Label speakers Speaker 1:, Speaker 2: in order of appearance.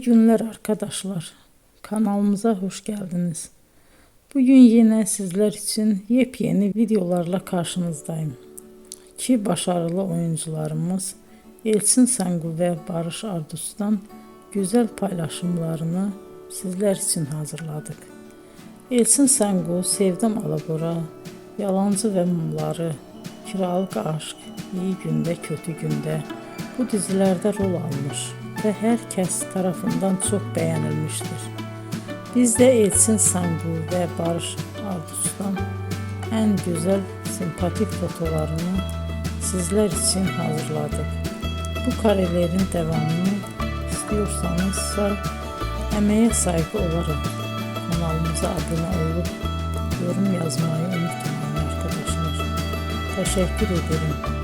Speaker 1: İyi günler arkadaşlar. Kanalımıza hoş geldiniz. Bugün yine sizler için yepyeni videolarla karşınızdayım. İki başarılı oyuncularımız Elçin Sangu ve Barış Ardus'tan güzel paylaşımlarını sizler için hazırladık. Elçin Sangu, Sevdim Alabora, Yalancı ve Mumları, Kiralık Aşk, İyi Günde Kötü Günde bu dizilerde rol almış ve herkes tarafından çok beğenilmiştir. Biz de Elçin Sangu ve Barış Ardus'tan en güzel sempatik fotolarını sizler için hazırladık. Bu karelerin devamını istiyorsanızsa emeğe saygı olarak kanalımıza abone olup yorum yazmayı unutmayın arkadaşlar. Teşekkür ederim.